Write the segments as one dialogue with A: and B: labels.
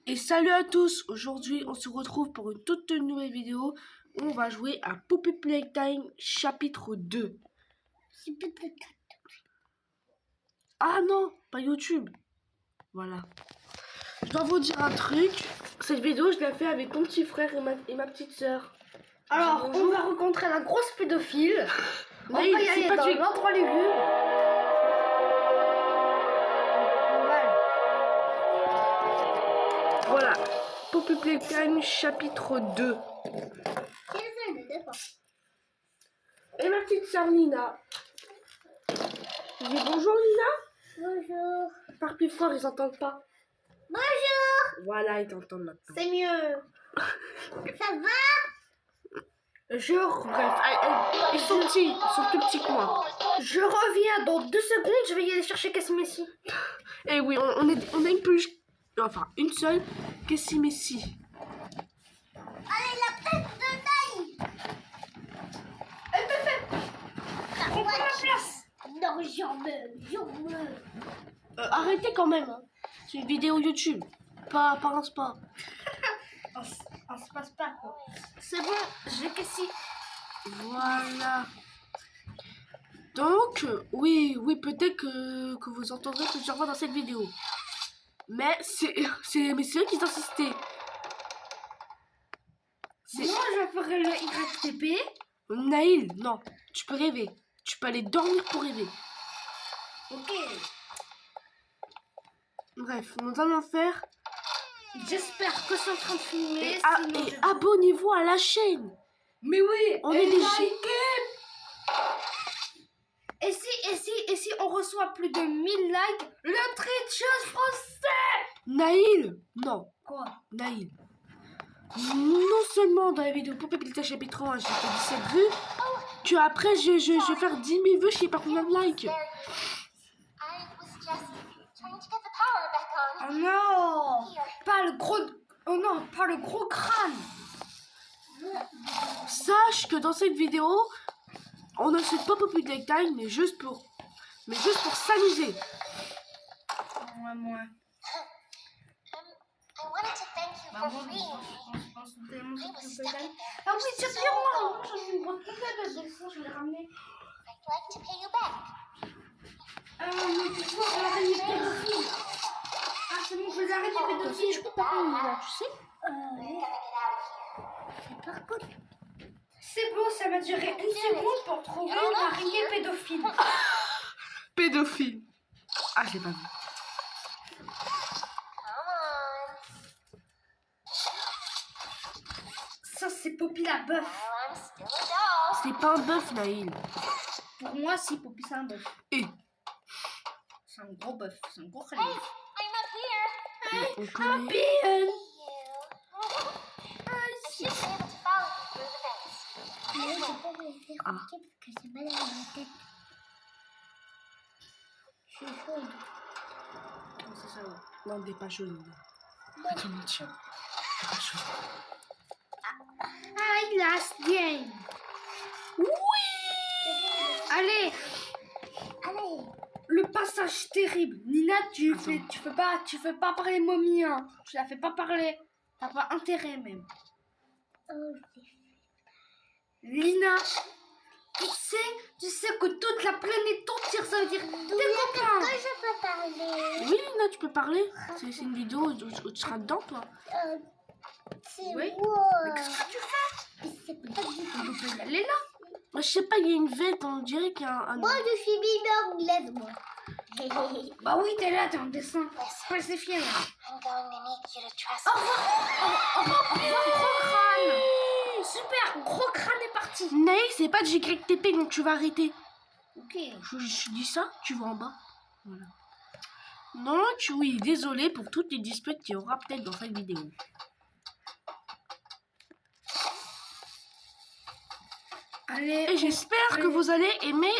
A: Et salut à tous, aujourd'hui on se retrouve pour une toute nouvelle vidéo où on va jouer à Poppy Playtime chapitre 2. Ah non, pas YouTube. Voilà. Je dois vous dire un truc, cette vidéo je l'ai fait avec mon petit frère et ma petite soeur.
B: Alors, on va rencontrer la grosse pédophile. On va y aller
A: pas
B: dans
A: du...
B: l'endroit lugubre.
A: Voilà, Poppy Playtime chapitre 2. Et ma petite soeur Nina. Je dis bonjour Nina.
B: Bonjour.
A: Parle plus fort, ils entendent pas.
B: Bonjour.
A: Voilà, ils t'entendent maintenant.
B: C'est mieux. Ça va?
A: Bref, ils sont petits, ils sont tout petits que moi.
B: Je reviens dans 2 secondes, je vais y aller chercher Cassie Messi.
A: Et oui, on a une peluche, enfin une seule, Cassie Messi.
C: Allez, la tête de Naï.
B: Elle me fait. On prend la place.
C: Non, j'en veux.
A: Arrêtez quand même, hein. C'est une vidéo YouTube, pas un spa.
B: On se passe pas quoi. C'est bon, j'ai Cassie.
A: Voilà. Donc, oui, peut-être que vous entendrez plusieurs fois dans cette vidéo. Mais c'est eux qui insistaient.
B: Moi, je ferai le YTP.
A: Naïl, non, tu peux rêver. Tu peux aller dormir pour rêver.
B: Ok.
A: Bref, nous allons faire...
B: J'espère que c'est en train de filmer.
A: Et
B: sinon
A: abonnez-vous à la chaîne.
B: Mais oui,
A: On est des
B: Et si on reçoit plus de 1000 likes, le tricheuse français.
A: Naïl, non,
B: Quoi?
A: Naïl. Non seulement dans la vidéo Poppy Playtime chapitre 1, j'ai fait 17 vues, que après je vais faire 10 000 vues, je sais pas combien de likes.
B: Oh non, pas le gros. Oh non, pas le gros crâne.
A: Sache que dans cette vidéo, on ne fait pas Poppy Playtime, mais juste pour s'amuser.
B: Moi.
C: I wanted to thank you for freeing me.
B: Ah oui, c'est bien moi. J'en ai une boîte complète de dessins, je l'ai ramené.
C: I'd like to pay you back.
B: Mais tu vois, l'araignée pédophile. Ah, c'est bon, je vais l'araignée pédophile. Je peux pas prendre là, tu sais.
C: I'm gonna get out of here.
B: Par contre, c'est bon, ça m'a duré 1 seconde pour trouver une araignée pédophile.
A: Pédophile. Ah, j'ai pas vu.
C: Come on.
B: Ça, c'est Poppy la bœuf.
C: Well, I'm still a doll.
A: C'est pas un bœuf, Naïl.
B: Pour moi, si, Poppy, c'est un bœuf.
A: Et
B: C'est un gros bœuf, c'est un gros
C: Hey,
B: rêve.
C: I'm up here.
A: on connaît.
B: Bien.
C: You. I should be able to follow you through the fence.
A: Ah.
B: Je suis chaude.
A: Oh, c'est ça, ouais. Non, t'es pas chaud, Nina. Attends, tiens. T'es pas chaud.
B: I last game.
A: Oui.
B: Allez,
C: Allez.
B: le passage terrible. Nina, tu fais pas parler momie, hein. Tu la fais pas parler. T'as pas intérêt même. Lina, tu sais que toute la planète entière, ça veut dire tes copains.
C: Que je peux parler.
A: Oui, Nina, tu peux parler. C'est une vidéo où tu seras dedans, toi.
C: C'est
B: Oui.
C: moi.
B: Mais qu'est-ce que tu fais?
C: C'est pas du tout.
B: On peut pas y aller là.
A: Moi, je sais pas, il y a une vête, on dirait qu'il y a un...
C: Moi, je suis bible anglaise, moi.
B: Bah oui, t'es là, t'es en dessin. Pas c'est fier là.
C: I'm going to need you to trust
B: Au
C: me.
B: revoir, gros crâne. Super, gros crâne est parti.
A: Naïl, c'est pas de JYTP, donc tu vas arrêter.
B: Ok.
A: Je dis ça, tu vas en bas. Voilà. Donc, oui, désolé pour toutes les disputes qu'il y aura peut-être dans cette vidéo.
B: Allez.
A: Et j'espère que vous allez aimer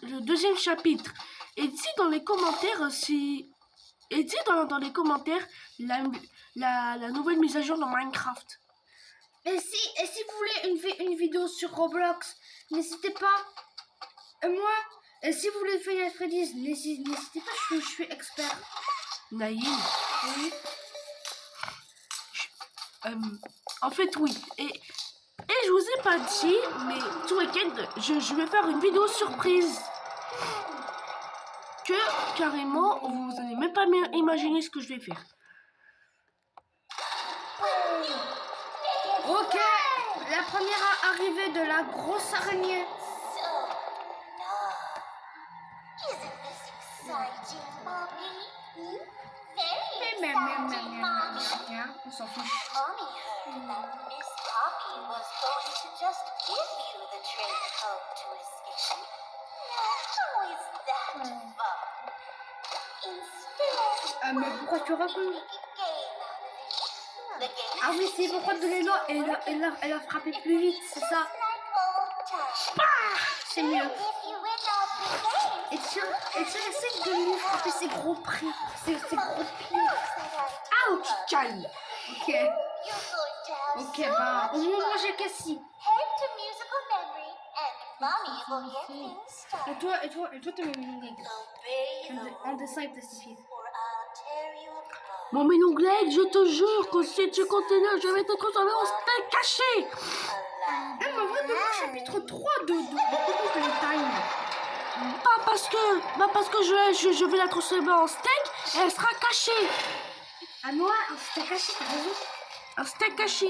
A: le deuxième chapitre. Et dites dans les commentaires si... Et dites dans les commentaires la nouvelle mise à jour dans Minecraft.
B: Et si vous voulez une vidéo sur Roblox, n'hésitez pas. Et moi, et si vous voulez Final Freddy's, n'hésitez pas, je suis expert.
A: Naïl.
B: Oui.
A: En fait, oui. Et je vous ai pas dit, mais ce week-end, je vais faire une vidéo surprise. Que, carrément, vous n'allez même pas imaginer ce que je vais faire.
B: Ok, la première arrivée de la grosse araignée.
C: Isn't this exciting, Mommy? Very
B: Merde,
C: exciting, Mommy.
B: on s'en fiche.
C: Mommy heard that Miss Poppy was going to just give you the train home to escape. How is that fun? Instead,
B: Ah, mais pourquoi tu racontes?
C: make a game out of it. The game
B: Ah oui, c'est pourquoi de l'élan, elle a frappé plus vite, c'est ça.
C: like old times.
B: C'est mieux.
C: If you win all three games,
B: Et tiens, essaie de lui frapper ses gros pieds. Ses gros pieds.
A: Ah, ok, calme.
B: Ok,
C: you're going to have
B: ok,
C: so
B: bah, au
C: much
B: moins
C: fun.
B: j'ai Cassie.
C: Head to musical memory, and Mommy will get things started.
B: Et toi, t'as mis mon gag.
C: Obey the
B: En dessin, il te suffit.
C: or I'll tear you apart.
A: Mon Ménonglade, je te jure que si tu continues, je vais te transformer en steak caché.
C: Alive.
B: Ah, mais en vrai, le chapitre 3 de Playtime.
A: Parce que je vais la transformer en steak et elle sera cachée.
B: Ah, moi, c'était caché, t'as raison.
A: Un steak caché.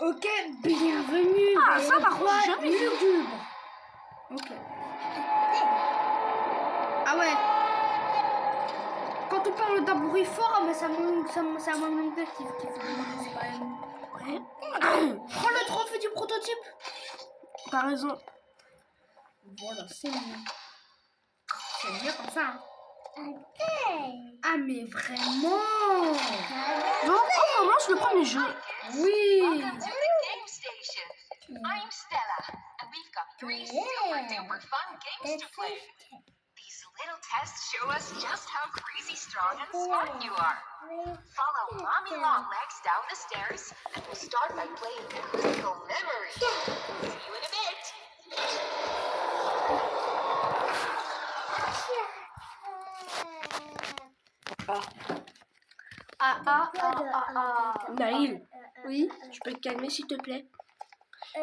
B: Ok, bienvenue.
A: Ah,
B: dans
A: ça,
B: le
A: par contre,
B: roi
A: j'ai jamais vu.
B: lugubre. Ok. Ah ouais. Quand on parle d'un bruit fort, mais ça manque d'actif.
A: Ouais.
B: Prends le trophée du prototype.
A: T'as raison.
B: Voilà, c'est mieux. C'est mieux comme ça. Hein. Ah, mais vraiment.
A: Donc, on commence le premier jeu.
B: Oui.
D: Welcome to the Game Station. I'm Stella, and we've got 3 super duper fun games to play. These little tests show us just how crazy strong and smart you are. Follow Mommy Longlegs down the stairs, and we'll start by playing musical memory. See you in a bit.
A: Naïl,
B: Oui.
A: tu peux te calmer s'il te plaît.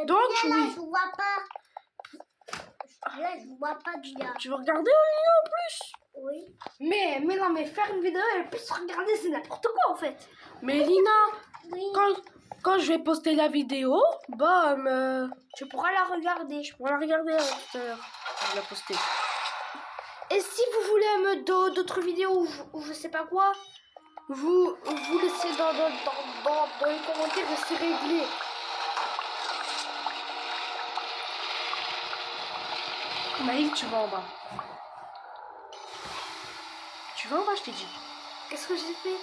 C: Donc,
A: Donc,
C: là,
A: oui.
C: je vois pas. Là, je vois pas bien.
A: Tu veux regarder en plus?
C: Oui.
B: Mais non, mais faire une vidéo et puis se regarder, c'est n'importe quoi en fait.
A: Mais Lina,
C: Oui.
A: quand je vais poster la vidéo, bah,
B: Tu pourras la regarder.
A: on va la regarder tout à l'heure. Je vais la poster.
B: Et si vous voulez d'autres vidéos ou je sais pas quoi, vous laissez dans les commentaires et c'est réglé.
A: Naïl, tu vas en bas. Tu vas en bas, je t'ai dit.
B: Qu'est-ce que j'ai fait?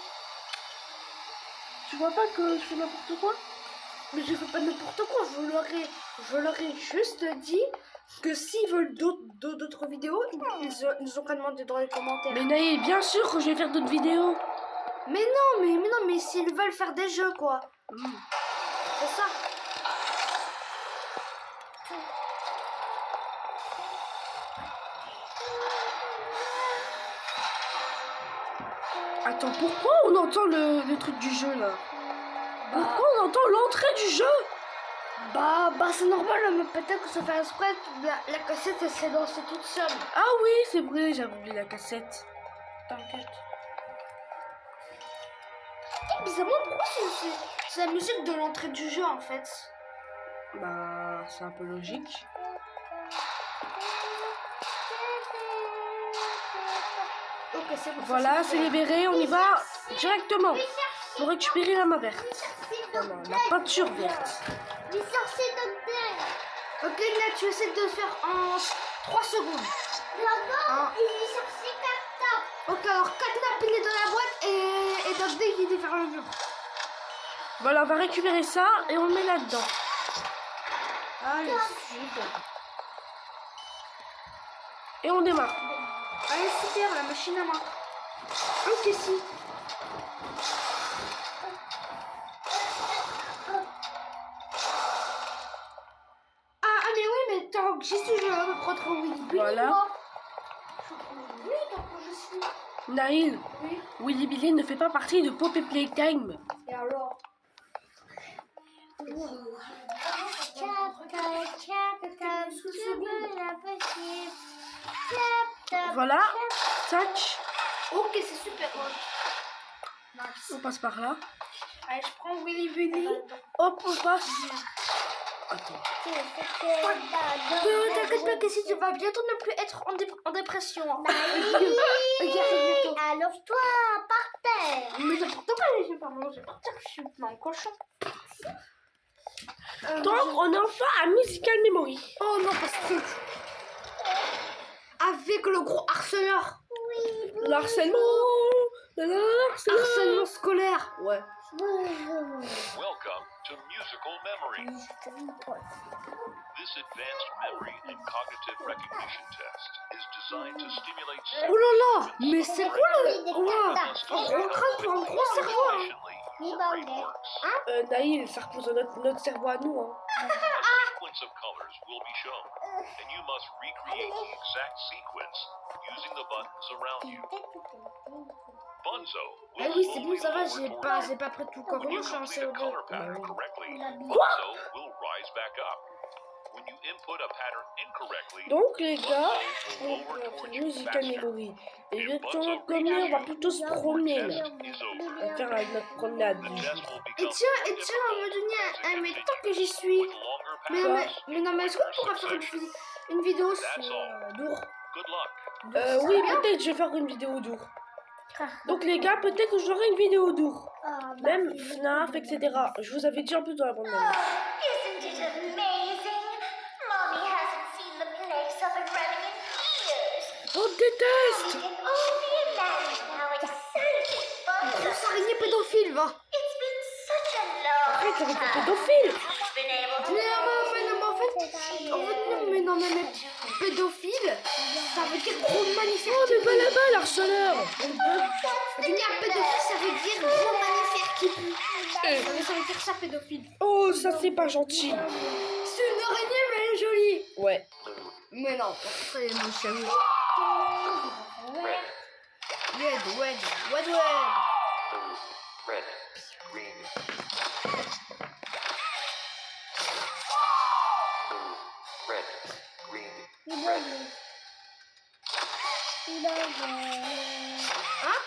A: Tu vois pas que je fais n'importe quoi?
B: Mais je fais pas n'importe quoi. Je leur ai juste dit que s'ils veulent d'autres vidéos, ils ont qu'à demander dans les commentaires.
A: Mais Naïl, bien sûr que je vais faire d'autres vidéos.
B: Mais non, mais s'ils veulent faire des jeux quoi. C'est ça.
A: Attends, pourquoi on entend le truc du jeu là? Pourquoi on entend l'entrée du jeu?
B: Bah c'est normal, mais peut-être que ça fait exprès. La cassette elle s'est lancée toute seule.
A: Ah oui, c'est vrai, j'avais oublié la cassette.
B: T'inquiète. Et bizarrement, pourquoi c'est la musique de l'entrée du jeu en fait?
A: Bah, c'est un peu logique.
B: Ok, c'est bon.
A: Voilà, c'est libéré, on y va directement pour récupérer la main verte. Non, non, la peinture verte.
C: Les sorciers docteurs.
B: Ok, là tu essaies de faire en 3 secondes.
C: D'abord, les sorciers capteurs.
B: Ok, alors Catnap il est dans la boîte et Dog Day il est vers le mur.
A: Voilà, on va récupérer ça et on le met là-dedans.
B: Allez, super.
A: Et on démarre.
B: Allez, super, la machine à main. Ok, si. Ah, mais oui, mais tant que j'y suis, je vais me prendre Willy Billy.
A: Voilà.
B: moi. Oui, tant que je suis.
A: Naïl,
B: Oui.
A: Willy Billy ne fait pas partie de Pop et Playtime.
B: Et alors?
A: Voilà. Tac.
B: Ok, c'est super.
A: On passe par là.
B: Allez, je prends Willy Willy.
A: Hop, on passe. Attends.
B: T'inquiète pas, Cassie, tu vas bientôt ne plus être en dépression.
C: Allonge-toi par terre.
B: Mais n'importe quoi, je vais pas manger par terre, je suis plein de cochon.
A: Donc, on est enfin à Musical Memory.
B: Oh non, pas ce truc. Avec le gros harceleur.
A: L'harcèlement.
B: Harcèlement scolaire. Ouais.
E: Welcome to Musical Memory. This advanced memory and cognitive recognition test is designed to stimulate
B: Oh là là, mais c'est quoi le... Ouah, on craint pour un gros cerveau. Hein.
E: efficiently your brain works.
A: Naïl, ça repose dans notre cerveau à nous. Hein.
E: A sequence of colors will be shown, and you must recreate the exact sequence using the buttons around you. Bunzo
B: Eh
E: will
B: oui, c'est bon,
E: slowly
B: ça va,
E: lower
B: j'ai pas pris tout corps.
E: When you
B: Je suis en
E: complete a
B: CO2.
E: color pattern correctly,
A: Quoi?
E: Bunzo will rise back up. When you input a pattern incorrectly,
A: Donc, les gars,
E: Bunzo will
A: on
E: lower
A: va
E: towards
A: faire
E: you
A: Musical
E: faster.
A: Memory. Et
E: If
A: exactement
E: Bunzo
A: comme là, on va
E: reaches
A: plutôt se
E: you,
A: promener
E: the
A: là.
E: test is
A: On
E: over.
A: va faire notre promenade.
E: The test will
B: Et
E: become
B: tiens,
E: more
B: on me
E: difficult
B: donner
E: as it
B: mais
E: continues
B: tant que j'y suis.
E: with longer
B: Mais
E: patterns.
B: non, mais est-ce qu'on pourra faire une vidéo sur Dour?
E: Good luck.
A: Oui, peut-être je vais faire une vidéo d'our. Donc les gars, peut-être que j'aurai une vidéo d'our. Même FNAF, etc. Je vous avais dit un peu dans la bande annonce.
C: Isn't it amazing? Mommy hasn't seen the place up and running in years.
A: On déteste.
C: You can only imagine how excited Bunzo
B: Grosse araignée pédophile, va.
C: It's been such a long
A: Arrête avec le
C: time
A: pédophile.
C: since he's been able to
B: Mais non, mais pédophile, ça veut dire gros mammifère.
A: Oh, mais pas là-bas, l'harceleur.
B: Venir pédophile, ça veut dire gros mammifère qui pue. Ça veut dire ça, pédophile.
A: Oh, ça c'est pas gentil.
B: C'est une araignée, mais elle est jolie.
A: Ouais.
B: Mais non, ça est moche, j'avoue. Wed.
F: Red, green, blue, red, green, red.
B: Hein?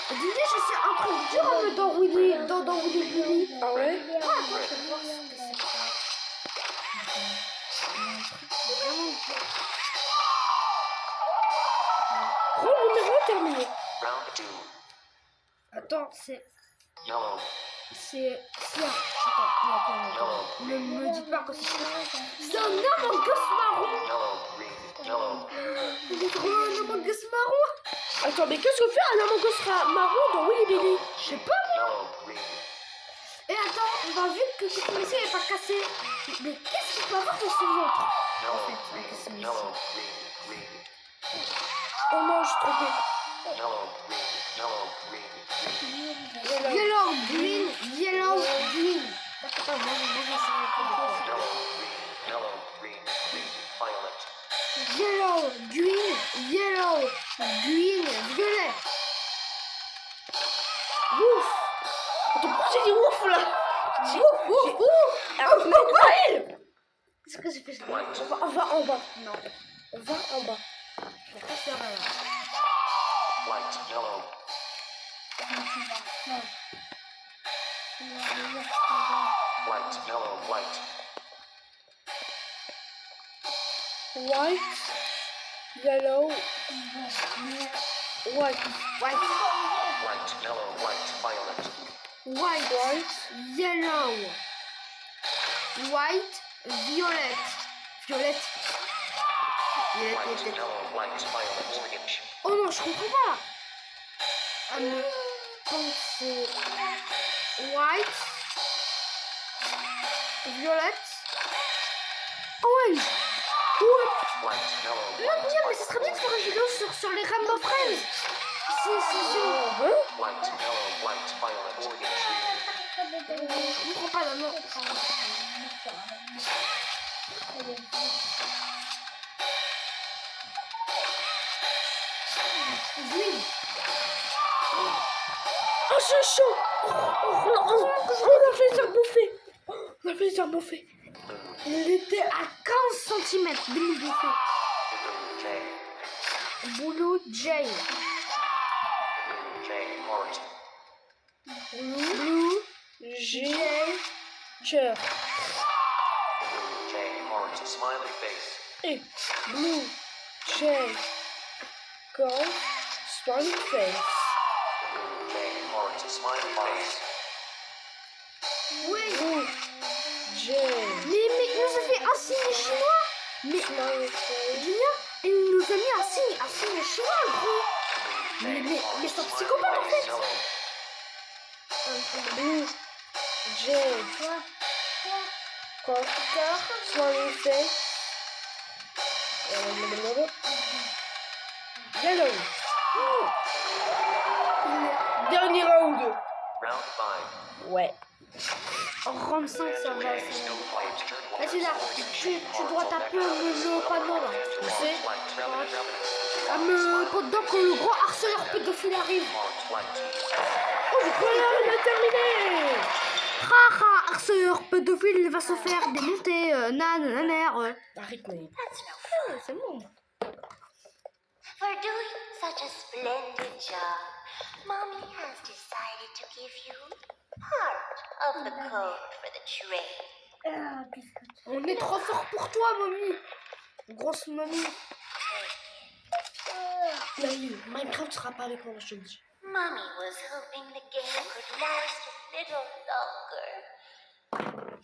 B: Dis-lui, je suis un truc dur à me dans Willy.
A: Ah ouais? Rôle numéro 1 terminé.
F: Round 2,
B: Attends, c'est...
F: yellow,
B: Attends, ne me dites pas que c'est un Among Us marron.
F: yellow, green, yellow,
B: Il est trop un Among Us marron.
A: Attends, mais qu'est-ce que fait un Among Us marron dans Willy Billy?
B: Je sais pas.
F: yellow, green,
B: Et attends, on va vu que ce monsieur n'est pas cassé. Mais qu'est-ce qu'il peut avoir dans son ventre?
F: yellow, green, green,
A: Oh non, je suis trompé.
F: yellow, green,
B: Yellow, green.
F: yellow, green, violet,
B: Yellow, green, violet.
A: Ouf. Attends, pourquoi j'ai dit ouf là?
B: Ouf.
A: Ah, mais Naël!
B: Qu'est-ce que j'ai fait ça?
A: On va en bas.
B: Non.
A: On va en bas.
B: Je vais pas faire là.
F: white, yellow, white, yellow, white,
A: White, yellow, white.
F: white, yellow, white, violet,
B: White, yellow, white, violet. Violette.
F: white, yellow, white, violet, orange,
B: Oh non, je comprends pas. À me penser. White, violette, orange.
F: white, yellow,
B: Non, mais ça serait bien de faire une vidéo sur les Rainbow Friends.
A: Hein?
F: white, yellow, white, violet, orange,
B: Je comprends pas là, non.
A: Oh, c'est chaud. On a fait ça bouffer. On a fait des bouffé.
B: Il était à 15 cm de me bouffer.
F: Blue Jay.
B: Blue Jay.
F: Blue Jay Heart.
B: Blue
A: Jay. Cœur.
F: Blue Jay Heart. Smiley face.
A: Et Blue Jay. Corps. Smiley face.
F: Blue Jay Heart. Smiley face.
B: Oui.
A: Blue Jay.
B: Mais il nous a fait un signe chinois. Mais
A: Smiley face.
B: Julien, il nous a mis un signe chinois, gros. Mais c'est un psychopathe en fait.
A: Blue Jay. Corps. Smiley face. Yellow. Dernier round.
F: Round 5.
A: Ouais.
B: Round 5, ça va.
F: Jay Snowflakes turn
B: Vas-y là, tu dois taper le panneau là. Tu sais, à me dedans quand le gros harceleur pédophile arrive.
A: Oh, voilà, on a terminé.
B: Haha, harceleur pédophile va se faire démonter, naner.
A: Arrête, Naïd.
C: That's no fun.
B: C'est bon.
C: For doing such a splendid job, Mommy has decided to give you part of the code for the trade.
B: On est trop fort pour toi, mamie. Grosse mamie.
A: Naïd, Minecraft sera pas avec moi, je te le dis.
C: Mommy was hoping the game could last a little longer.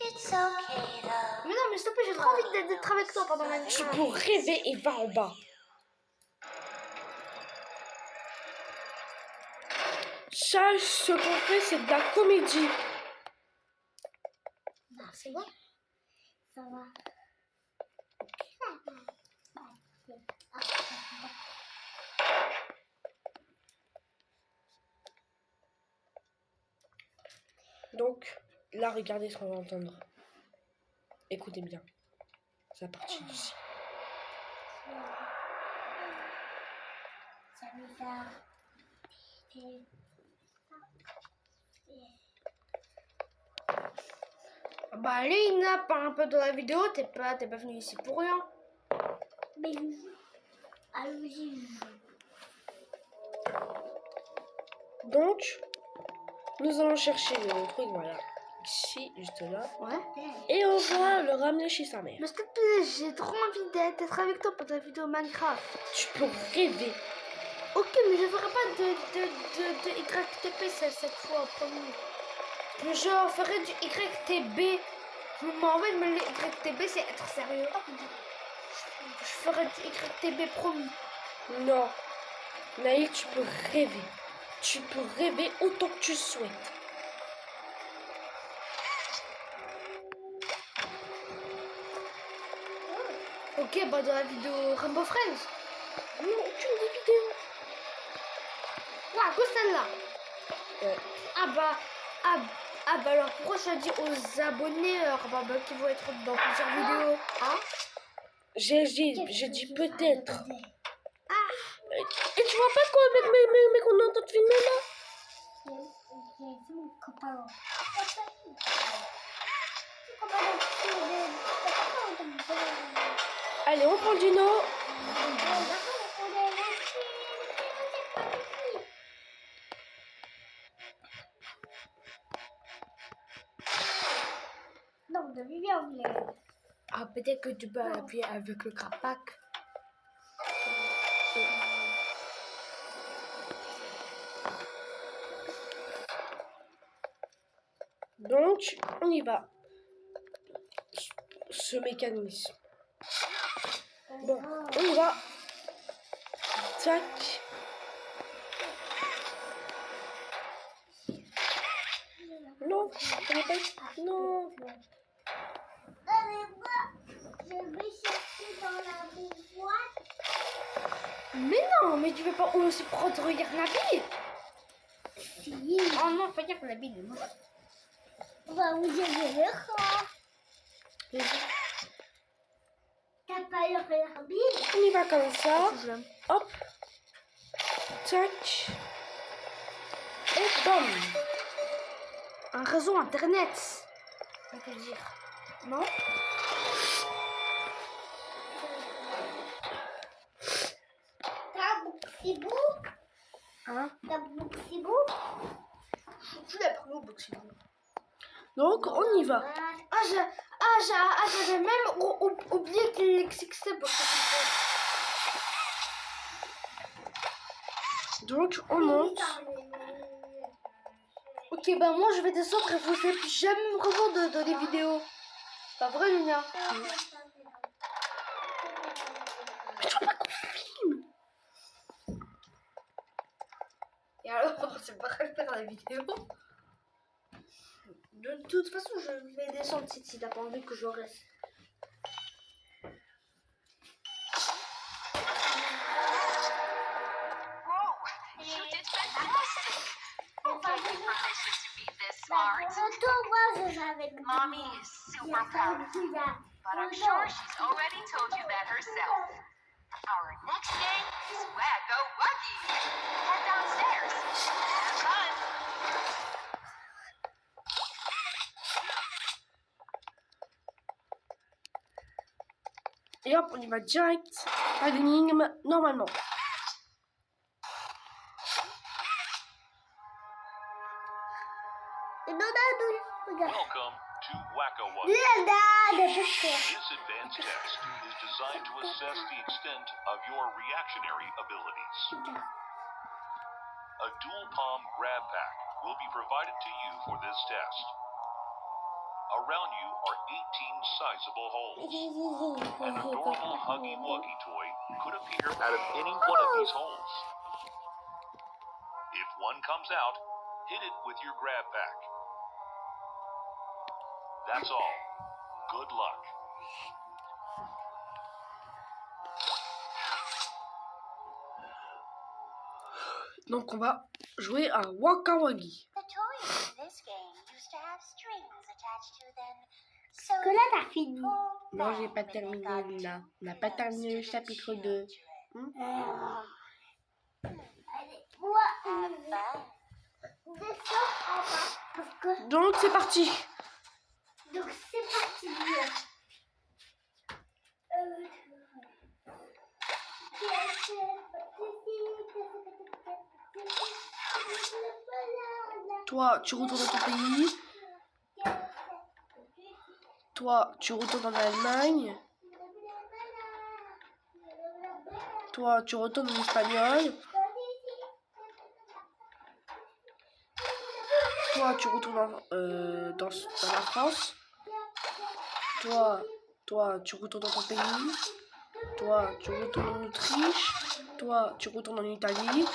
C: It's okay though.
B: Mais non, mais s'il te plaît, j'ai trop envie d'être avec toi pendant la nuit.
A: Tu peux rêver et va en bas. Ça, ce qu'on fait, c'est de la comédie.
B: C'est bon. Ça va.
A: Donc, là, regardez ce qu'on va entendre. Écoutez bien. C'est la partie d'ici.
B: Bah allez, Ina, parle un peu de la vidéo. T'es pas venue ici pour rien. Mais allons-y.
A: Donc, nous allons chercher le truc, voilà. Ici, juste là.
B: Ouais.
A: Et on va le ramener chez sa mère.
B: Mais s'il te plaît, j'ai trop envie d'être avec toi pour ta vidéo Minecraft.
A: Tu peux rêver.
B: Ok, mais je ferai pas de YTP cette fois, promis. Je ferai du YTB. En fait, mais le YTB, c'est être sérieux. Je ferai du YTB, promis.
A: Non. Naïl, tu peux rêver. Tu peux rêver autant que tu souhaites.
B: Ok, bah dans la vidéo Rainbow Friends.
A: Non, aucune des vidéos.
B: Ouais, que celle-là.
A: Ouais.
B: Ah bah alors pourquoi je dis aux abonnés qui vont être dans plusieurs vidéos, hein?
A: J'ai dit peut-être. Et tu vois pas quoi, mec, qu'on est en train de filmer là? Allez, on prend le dino.
B: Ah, peut-être que tu peux appuyer avec le crapac.
A: Donc, on y va. Ce mécanisme. Bon, on y va. Tac. Non, on n'est pas... Non.
B: Mais non, mais tu veux pas aussi prendre regarde Nabil. Oh non, pas dire que Nabil est mort.
A: On y va comme ça. Hop. Tac. Et bam.
B: Un réseau internet. on peut dire. Non?
C: T'as Bouxibou?
B: Hein?
C: T'as Bouxibou?
B: Tu l'as pris au boxing.
A: Donc, on y va.
B: J'avais même oublié qu'il existait pour
A: Donc, on monte.
B: Ok, bah moi je vais descendre et vous ne plus jamais me revoir de des vidéos. Pas vrai, Luna?
A: Mais tu vois pas qu'on filme.
B: Et alors, c'est pas grave de faire la vidéo. De toute façon, je vais descendre si t'as pas envie que je reste.
D: Whoa, you did fantastic. Who gave you permission to be this smart? Mommy is super proud of you, but I'm sure she's already told you that herself. Our next game is Wacko Wuggy. Head downstairs. Have fun.
A: Et hop, on y va direct à l'énigme, normalement.
E: Welcome to Wacko Wuggy. This advanced test is designed to assess the extent of your reactionary abilities. A dual palm grab pack will be provided to you for this test. Around you are 18 sizable holes. An adorable Huggy Wuggy toy could appear out of any one of these holes. If one comes out, hit it with your grab pack. That's all. Good luck.
A: Donc, on va jouer à Wacko Wuggy.
C: The toys in this game used to have strings attached to them. So
B: Que là, t'as fini.
A: Non, j'ai pas terminé, Luna. On n'a pas terminé le chapitre 2. Donc, c'est parti.
C: Donc c'est parti.
A: Toi, tu retournes dans ton pays. Toi, tu retournes en Allemagne. Toi, tu retournes en espagnol. Toi, tu retournes dans la France. Toi, tu retournes dans ton pays. Toi, tu retournes en Autriche. Toi, tu retournes en Italie.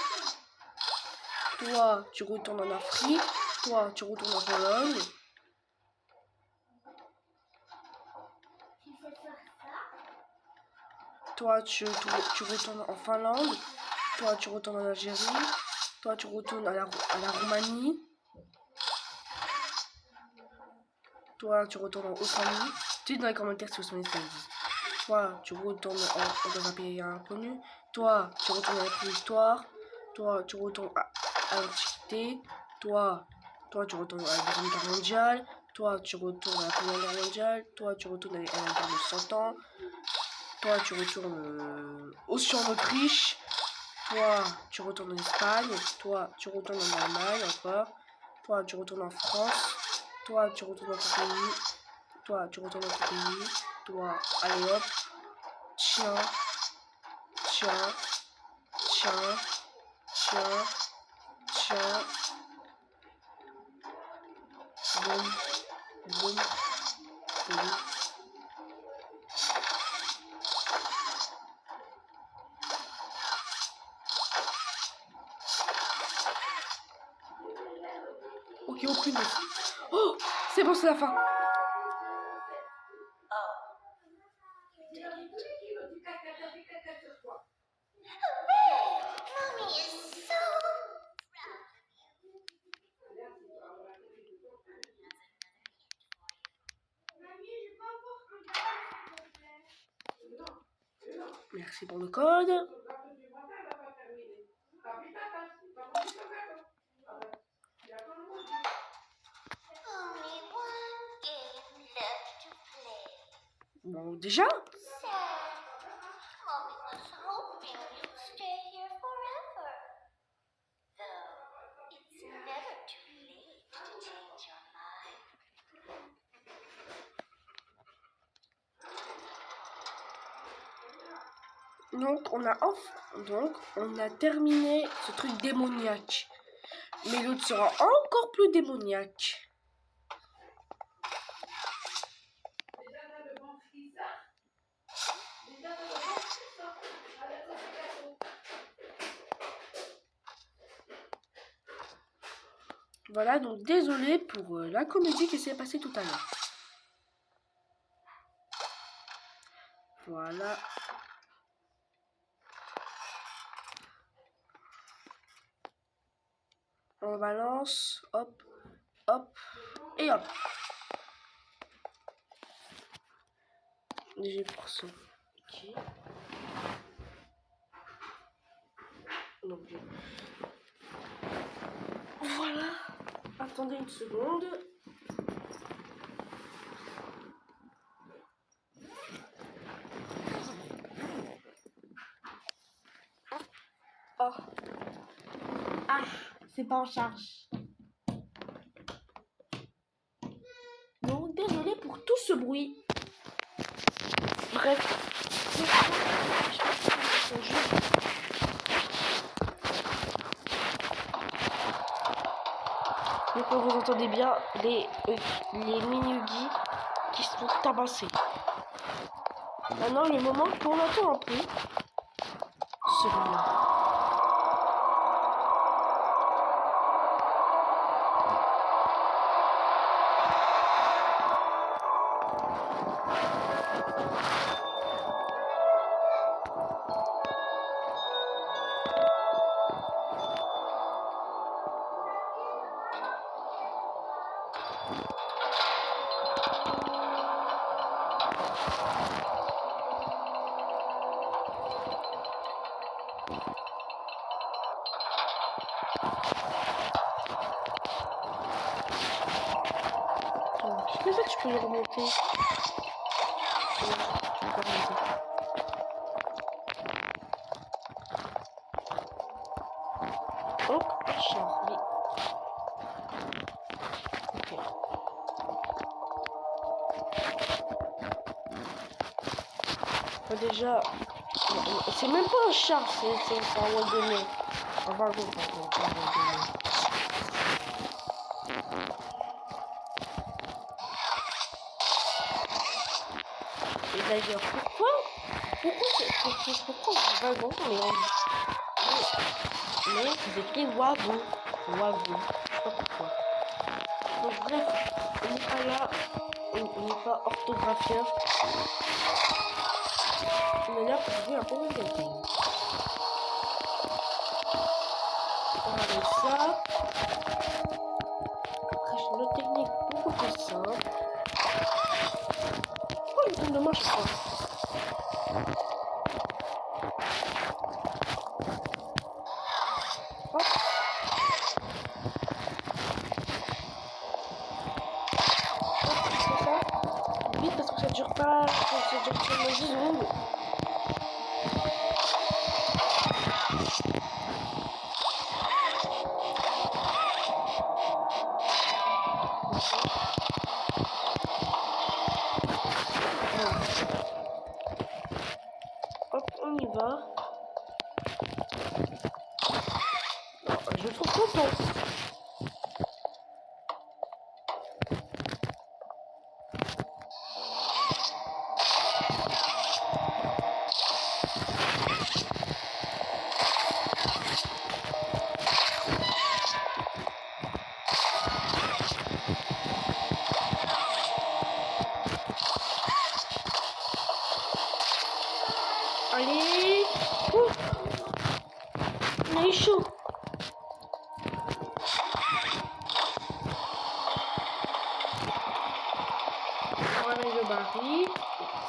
A: Toi, tu retournes en Afrique. Toi, tu retournes en Pologne. Toi, tu retournes en Finlande. Toi, tu retournes en Algérie. Toi, tu retournes à la Roumanie. Toi, tu retournes en Australie. Dites dans les commentaires si vous savez ce que ça dit. Toi, tu retournes dans un pays inconnu. Toi, tu retournes à la préhistoire. Toi, tu retournes à l'Antiquité. Toi, tu retournes à la Deuxième Guerre mondiale. Toi, tu retournes à la Première Guerre mondiale. Toi, tu retournes à la guerre de 100 ans. Toi, tu retournes aussi en Autriche. Toi, tu retournes en Espagne. Toi, tu retournes en Allemagne encore. Toi, tu retournes en France. Toi, tu retournes dans ton pays. Toi, tu retournes dans ton pays. Toi, allez hop. Tiens. Tiens. Tiens. Tiens. Tiens. Boum. Boum. Boum. Ok, aucune. Oh, c'est bon, c'est la fin.
C: Mommy is so
A: Merci pour le code.
C: only one game
A: Bon, déjà,
C: Sad. Mommy was hoping you'd stay here forever. Though, it's never too late to change your mind.
A: donc on a terminé ce truc démoniaque. Mais l'autre sera encore plus démoniaque. Voilà, donc désolé pour la comédie qui s'est passée tout à l'heure. Voilà. On balance, hop, hop, et hop. Léger pour ça. Ok. Donc, voilà. Attendez une seconde. Oh. Ah, c'est pas en charge. Donc, désolé pour tout ce bruit. Bref. Donc, vous entendez bien les mini-Yugi qui sont tabassés. Maintenant, le moment qu'on attend un peu, c'est celui-là. Qu'est-ce que tu peux le remonter? Oh, Charlie. Ok. Bon, déjà, c'est même pas un char, c'est un wagonnet. Un wagon, pardon, un wagonnet. Et d'ailleurs, pourquoi ce wagon, mais c'est écrit wagon, je sais pas pourquoi. Donc bref, on n'est pas là, on n'est pas orthographieur, on est là pour jouer un peu de game. On va avec ça. Après j'ai une autre technique beaucoup plus simple. Pourquoi il me donne de moi je crois? Hop. Vite parce que ça dure pas, ça dure seulement 10 secondes. Hop, on y va. Non, je trouve content. Allez, on a eu chaud. On ramène le baril.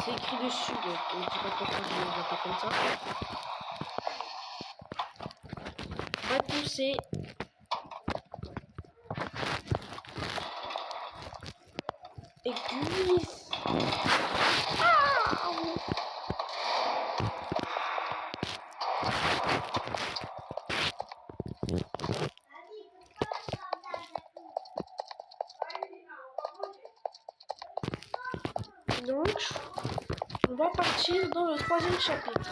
A: C'est écrit dessus, donc on ne dit pas pourquoi je le vois pas comme ça. On va pousser. Et glisse. Ah! Donc, on va partir dans le 3e chapitre.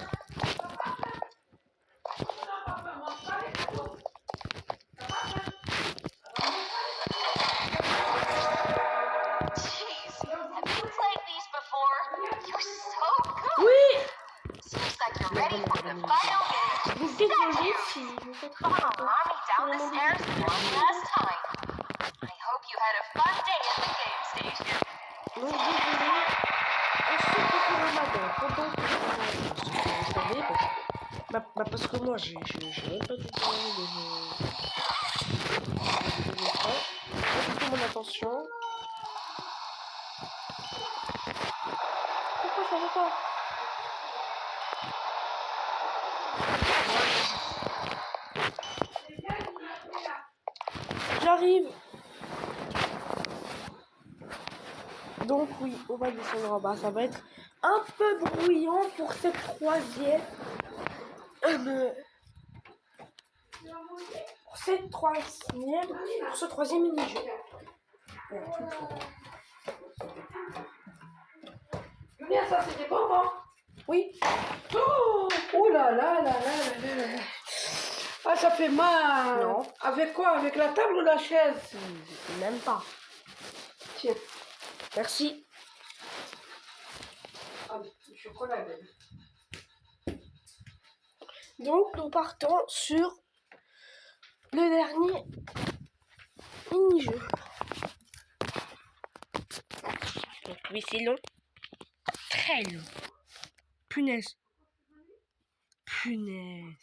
D: Jeez, have you played these before? You're so good.
A: Oui!
D: Seems like you're ready for the final game.
A: Donc désolé si vous faites
D: Follow mommy down the stairs one last time. I hope you had a fun day at the game station.
A: Donc désolé. Ensuite, pour le ramadan, pendant que vous savez, parce que moi, j'ai même pas du tout envie de mon attention. Pourquoi ça va pas? J'arrive. Donc oui, on va descendre en bas. Ça va être un peu bruyant pour cette 3e. Pour ce 3e mini-jeu.
B: Julien, ça c'est des bonbons.
A: Oui.
B: Oh là là là là là là là. Ah, ça fait mal.
A: Non.
B: Avec quoi? Avec la table ou la chaise?
A: Même pas.
B: Tiens.
A: Merci.
B: Ah, du chocolat, belle.
A: Donc nous partons sur le dernier mini-jeu. Donc oui, c'est long. Très long. Punaise. Punaise.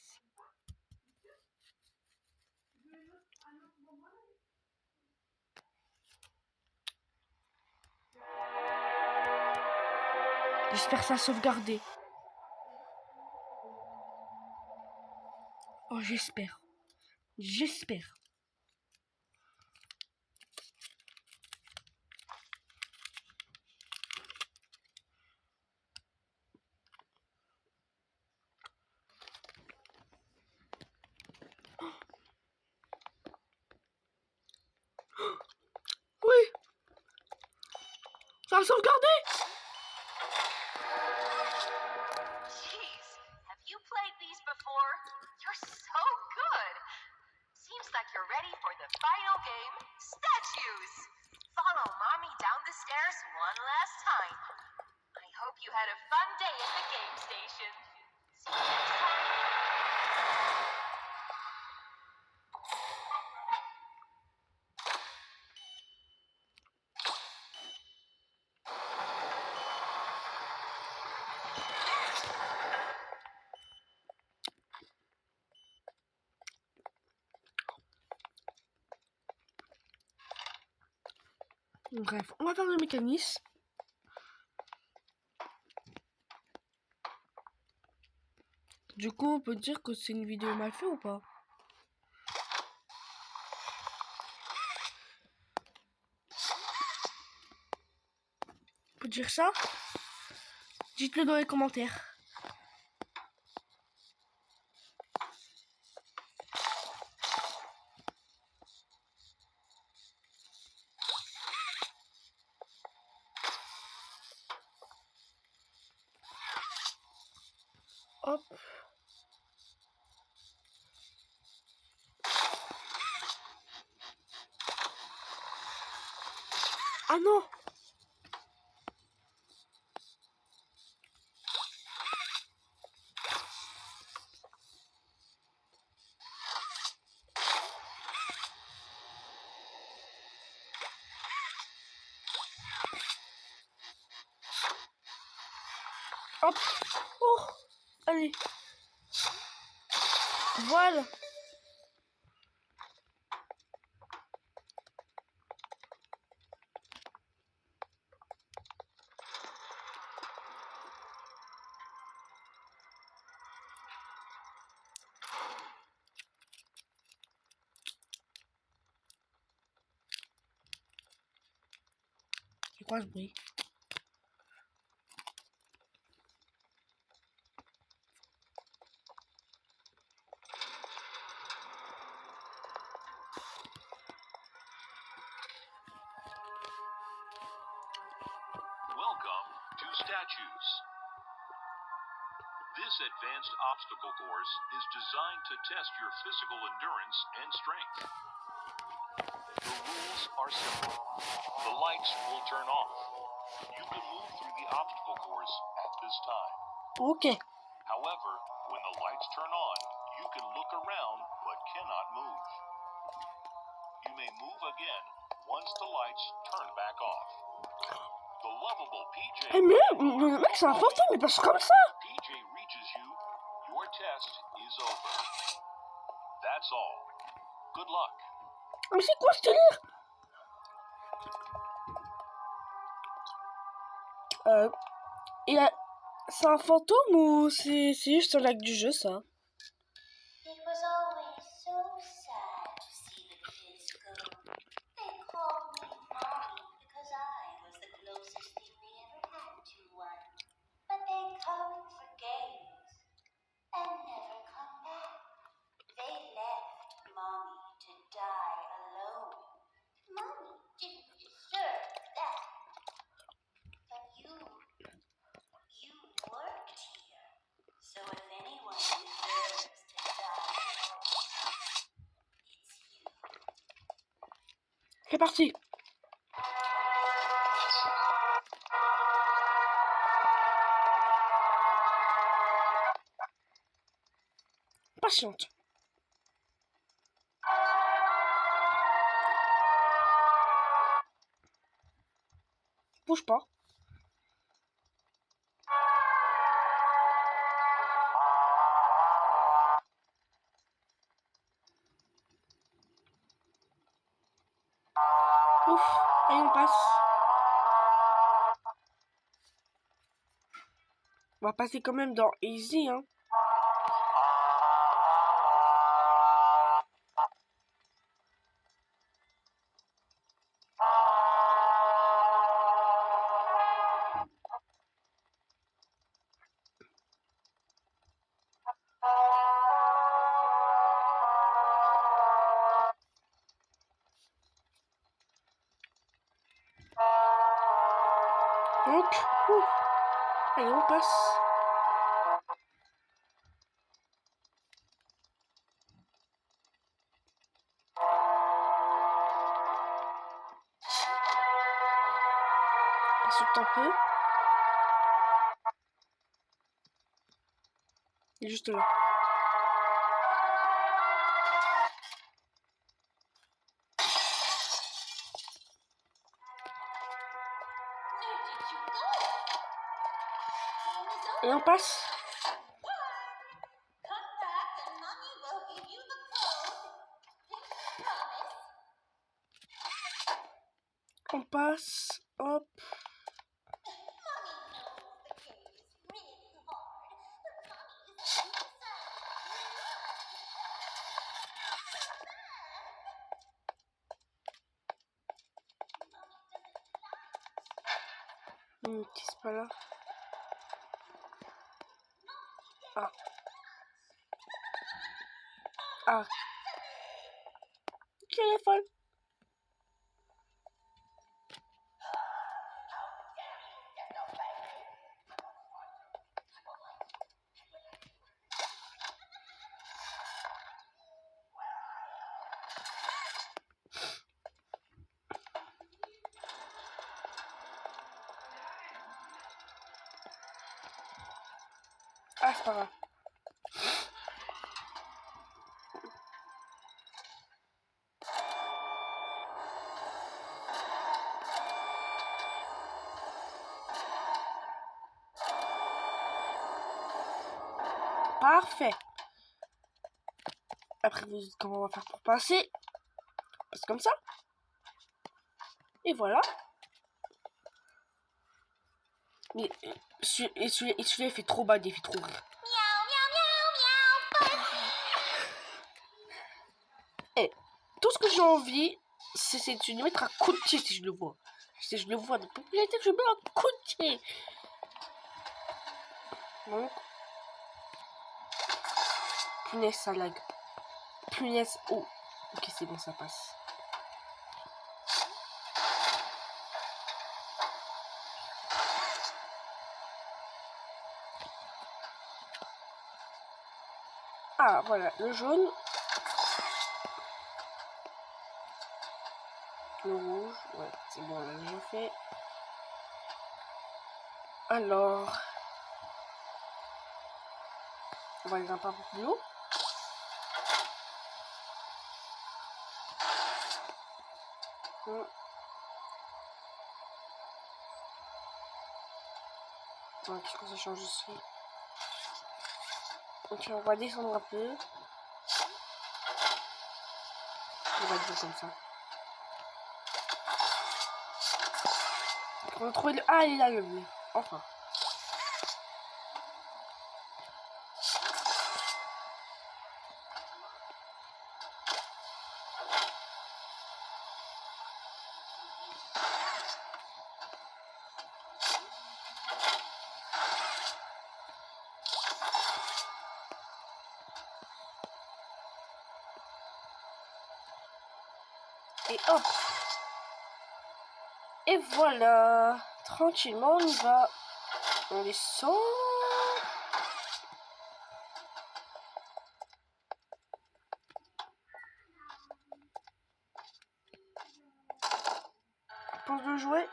A: J'espère que ça a sauvegardé. Oh, j'espère. J'espère. Oui. Ça a sauvegardé.
D: Jeez, have you played these before? You're so good. Seems like you're ready for the final game, statues. Follow mommy down the stairs one last time. I hope you had a fun day at the game station. See you next time.
A: Bref, on va faire le mécanisme. Du coup, on peut dire que c'est une vidéo mal faite ou pas? On peut dire ça? Dites-le dans les commentaires. Hop. Ah non! Hop. Oh. Allez. Voilà. C'est quoi ce bruit?
E: Welcome statues. This advanced obstacle course is designed to test your physical endurance and strength. The rules are simple. The lights will turn off. You can move through the obstacle course at this time.
A: Ok.
E: However, when the lights turn on, you can look around but cannot move. You may move again once the lights turn back off. The lovable PJ.
A: Eh mais le mec c'est un fantôme, il passe comme ça.
E: PJ reaches you, your test is over. That's all. Good luck.
A: Mais c'est quoi ce délire? C'est un fantôme ou c'est juste un lac du jeu ça?
C: It was always so sad to see the kids go. They called me Mommy because I was the closest thing they ever had to one. But they come for games and never come back. They left Mommy to die alone. Mommy didn't deserve that. But you worked here. So if anyone deserves to die alone, it's you.
A: C'est parti. Patiente. Bouge pas. Ouf, allez on passe. On va passer quand même dans Easy, hein. Donc, ouf. Allez on passe. Patiente un peu. Il est juste là.
C: Where did you go? Home is
A: Et on passe.
C: Come back and Mommy will give you the code. Please promise.
A: On passe. Hop.
C: Mommy knows the game is really hard, but Mommy is inside.
A: C'est pas là. Ah. Ah. Téléphone. Ah, c'est pas grave. Parfait. Après, vous dites comment on va faire pour passer. Passe comme ça. Et voilà. Mais celui-là, il fait trop bad, il fait trop rire. Et tout ce que j'ai envie, c'est de lui mettre un coup de pied si je le vois. Si je le vois de popularité, je mets un coup de pied. Donc. Punaise, ça lag. Punaise. Oh. Ok, c'est bon, ça passe. Ah, voilà, le jaune. Le rouge, ouais, c'est bon, on l'a déjà fait. Alors, on va aller un peu plus haut. Qu'est-ce que ça change ici? Ok, on va descendre un peu. On va dire comme ça. On va trouver le... Ah, il est là le bleu. Enfin. Et hop. Et voilà. Tranquillement, on y va. On descend. Pause de jouer.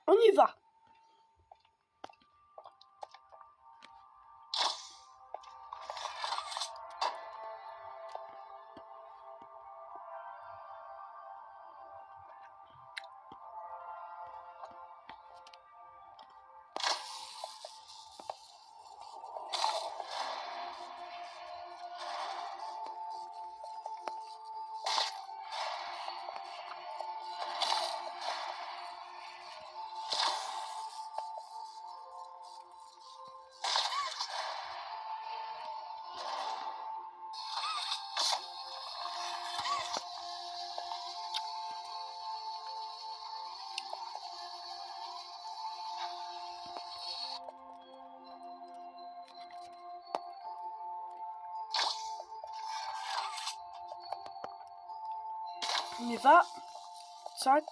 A: On y va. On y va. 5.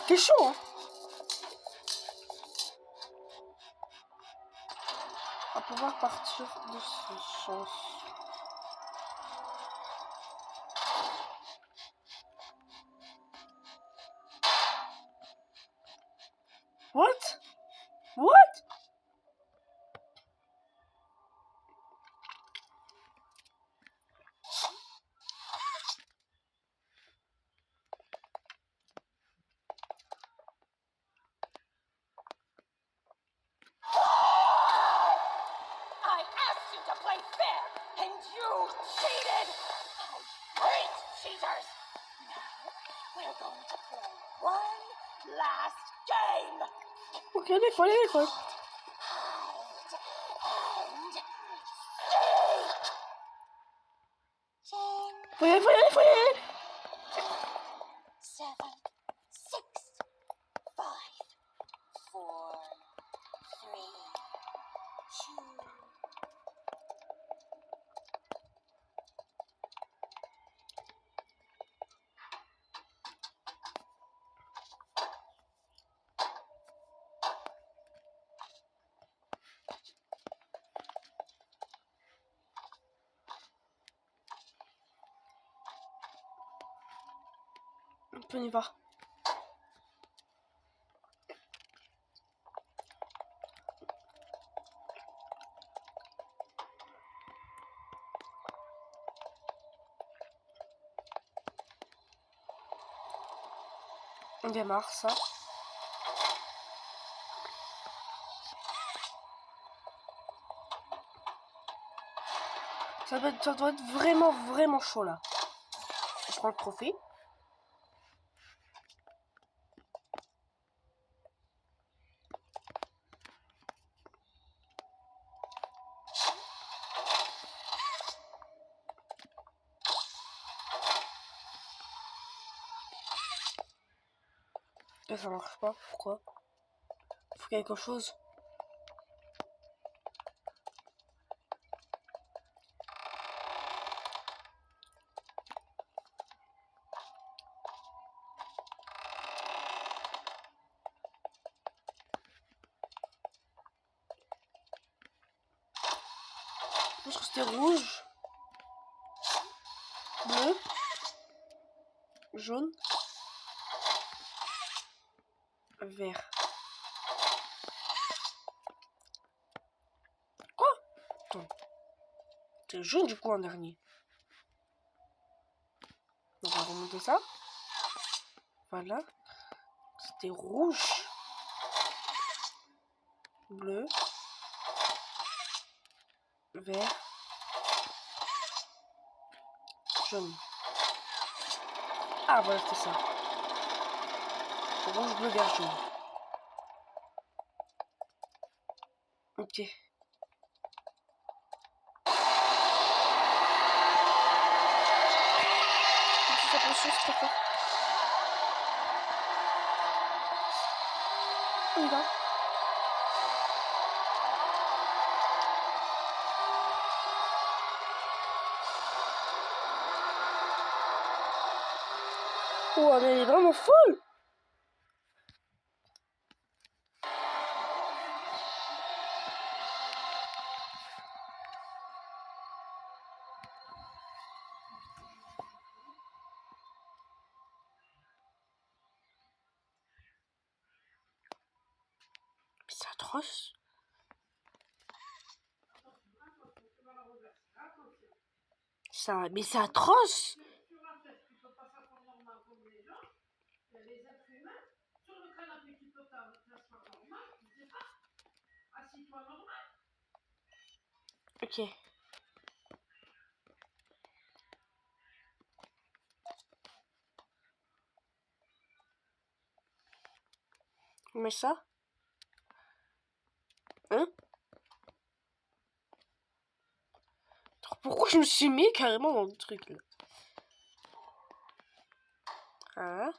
A: C'est chaud, hein. On va pouvoir partir de ce sens. What? What?
D: I asked you to play fair, and you cheated! I hate cheaters! Now, we're going to play one last game!
A: Ok, les fois, les fois. Faut y aller, faut y aller, faut y aller.
C: 7, 6, 5, 4, 3, 2.
A: On y va. On démarre ça. Ça doit être vraiment chaud là. On prend le trophée. Et ça marche pas, pourquoi? Faut quelque chose. Je pense que c'était rouge, bleu, jaune, vert. Quoi? Attends. C'est jaune du coup en dernier. On va remonter ça. Voilà. C'était rouge, bleu, vert, jaune. Ah voilà, c'était ça. Rouge, bleu, vert, jaune. Ok. Ça peut juste très fort. On y va. Oh, mais elle est vraiment folle. C'est atroce. Ça, mais c'est atroce. Ok. On met ça. Hein? Pourquoi je me suis mis carrément dans le truc là? Hein?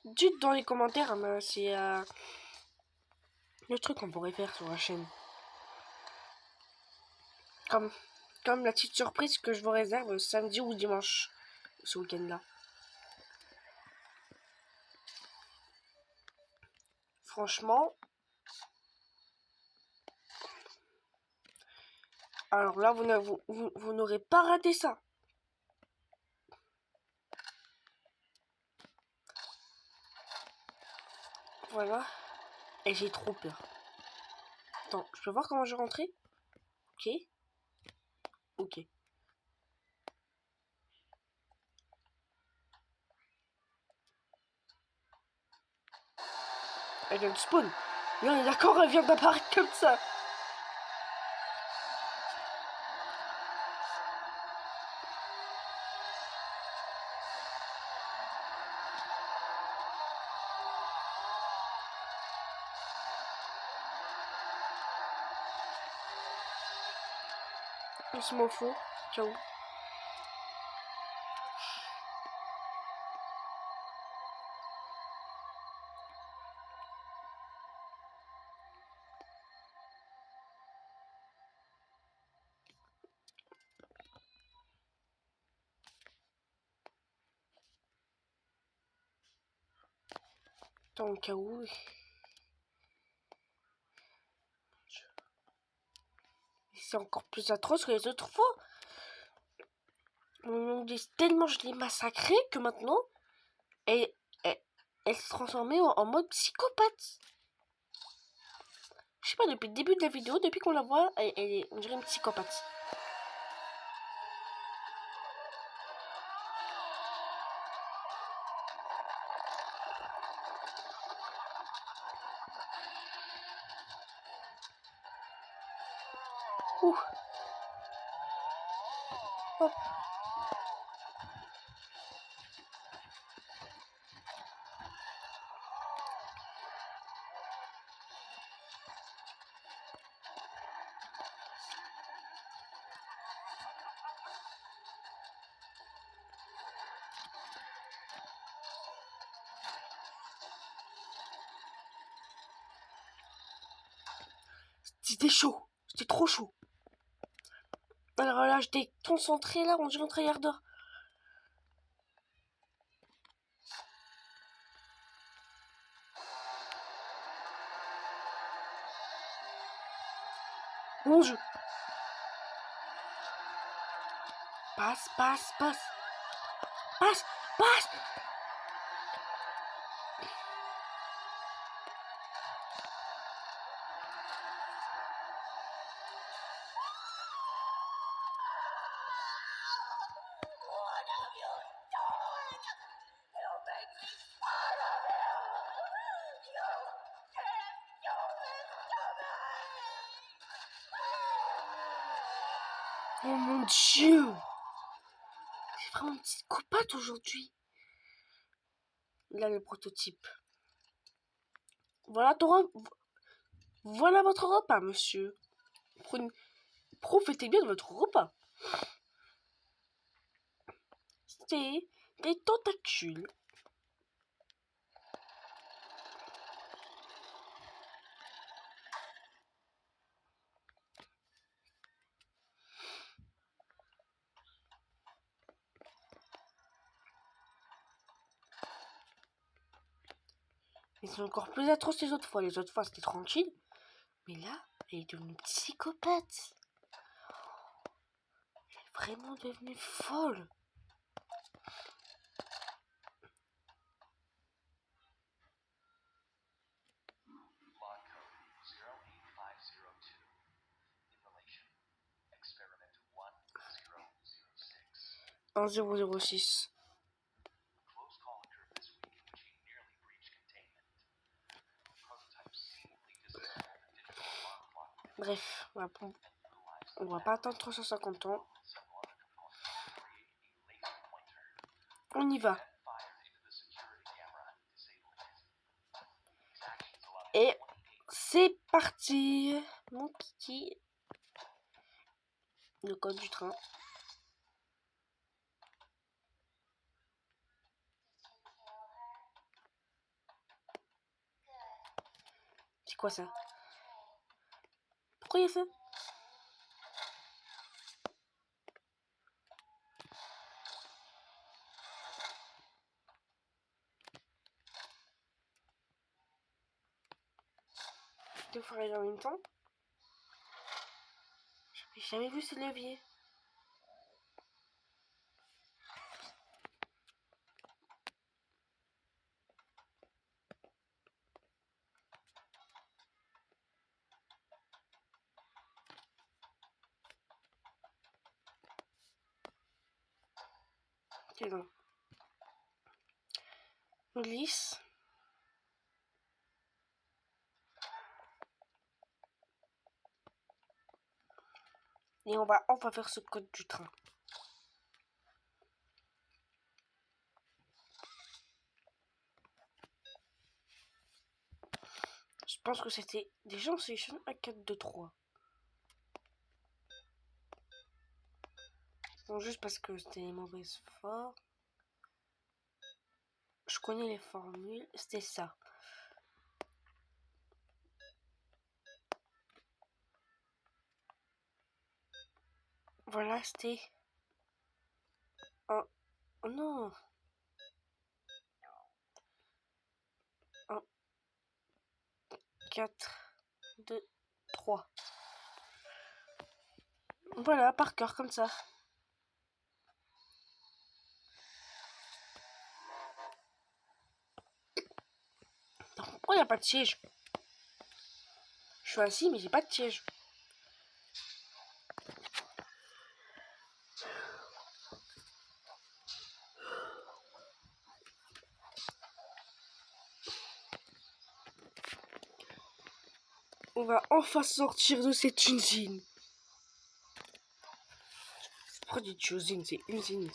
A: Dites dans les commentaires, hein, c'est le truc qu'on pourrait faire sur la chaîne. Comme la petite surprise que je vous réserve samedi ou dimanche ce week-end là. Franchement. Alors là, vous n'aurez pas raté ça. Voilà. Et j'ai trop peur. Attends, je peux voir comment je vais rentrer? Ok. Ok. Elle vient de spawn. Là, on est d'accord, elle vient d'apparaître comme ça. On se m'en fout. Ciao. Attends, au cas où. C'est encore plus atroce que les autres fois. Tellement je l'ai massacrée que maintenant, elle s'est transformée en mode psychopathe. Je sais pas, depuis le début de la vidéo, depuis qu'on la voit, on dirait une psychopathe. Ouh. Hop. C'était chaud. C'était trop chaud. Alors là, j'étais concentré là, on dirait un tryharder. Mon jeu. Passe, passe, passe. Passe, passe. Oh mon Dieu. C'est vraiment une psychopathe aujourd'hui. Là, le prototype. Voilà voilà votre repas, monsieur. Profitez bien de votre repas. C'est des tentacules. Ils sont encore plus atroces les autres fois. Les autres fois, c'était tranquille. Mais là, elle est devenue psychopathe. Elle est vraiment devenue folle.
F: Log code 08502. In relation. Experiment 1006.
A: 1006.
F: Close call occurred this week in which he nearly breached containment. Prototype seemingly disabled the digital alarm clock
A: Bref,
F: utilized
A: on va pas attendre 350 ans.
F: several other components to create a laser pointer.
A: On y va.
F: Fired into the security camera, disabling it. These actions allowed
A: Et c'est parti. Mon kiki. Le code du train. C'est quoi ça? Pourquoi il y a ça? Deux fois en même temps. J'avais jamais vu ce levier. Ok, non. On glisse. Et on va enfin faire ce code du train. Je pense que c'était déjà en sélection à 4-2-3. Non, juste parce que c'était les mauvaises formes. Je connais les formules, c'était ça. Voilà, c'était... Oh non. 1, 4, 2, 3. Voilà, par cœur, comme ça. Pourquoi il n'y a pas de siège? Je suis assis, mais j'ai pas de siège. On va enfin sortir de cette usine. Pourquoi tu dis usine? C'est usine.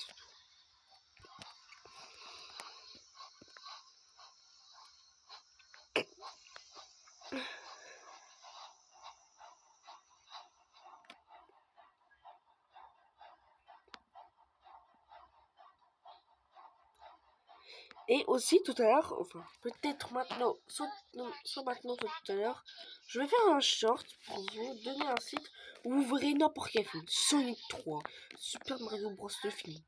A: Et aussi tout à l'heure, enfin peut-être maintenant, soit maintenant, soit tout à l'heure, je vais faire un short pour vous donner un site où vous verrez n'importe quel film. Sonic 3, Super Mario Bros. Le film.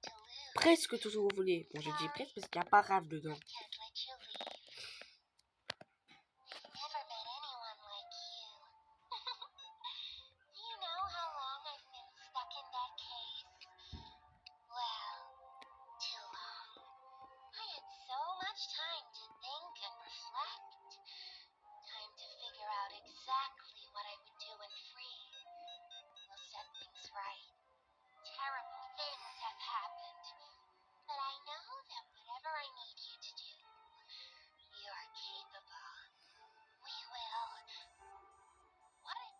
A: Presque tout ce que vous voulez. Bon, je dis presque parce qu'il n'y a pas Rave dedans.
C: Can't let you leave. Never met anyone like you. Do you know how long I've been stuck in that cave? Well, too long. I had so much time to think and reflect. Time to figure out exactly what I would do when free. We'll set things right. Terrible things have happened. But I know that whatever I need you to do, you are capable. We will. What?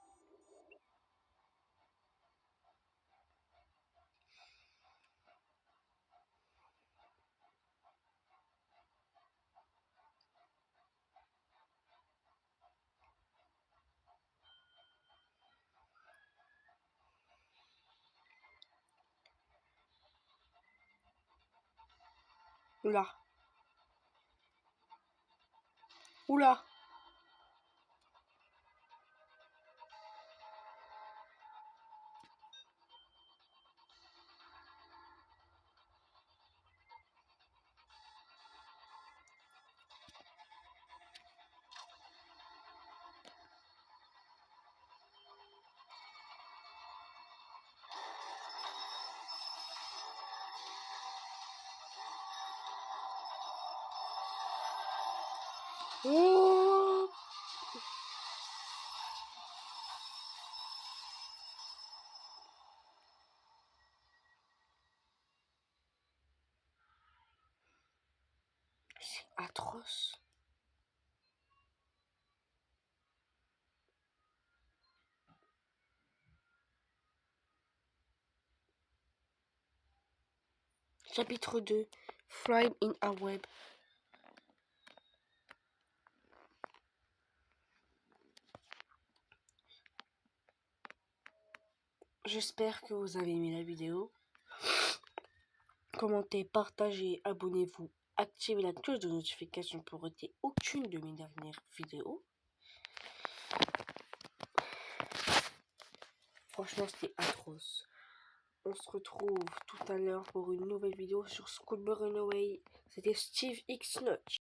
A: Oula. Oula. Oh. C'est atroce. Chapitre 2. Fly in a web. J'espère que vous avez aimé la vidéo. Commentez, partagez, abonnez-vous, activez la cloche de notification pour rater aucune de mes dernières vidéos. Franchement, c'était atroce. On se retrouve tout à l'heure pour une nouvelle vidéo sur Schoolboy Runaway. C'était Steve X Notch.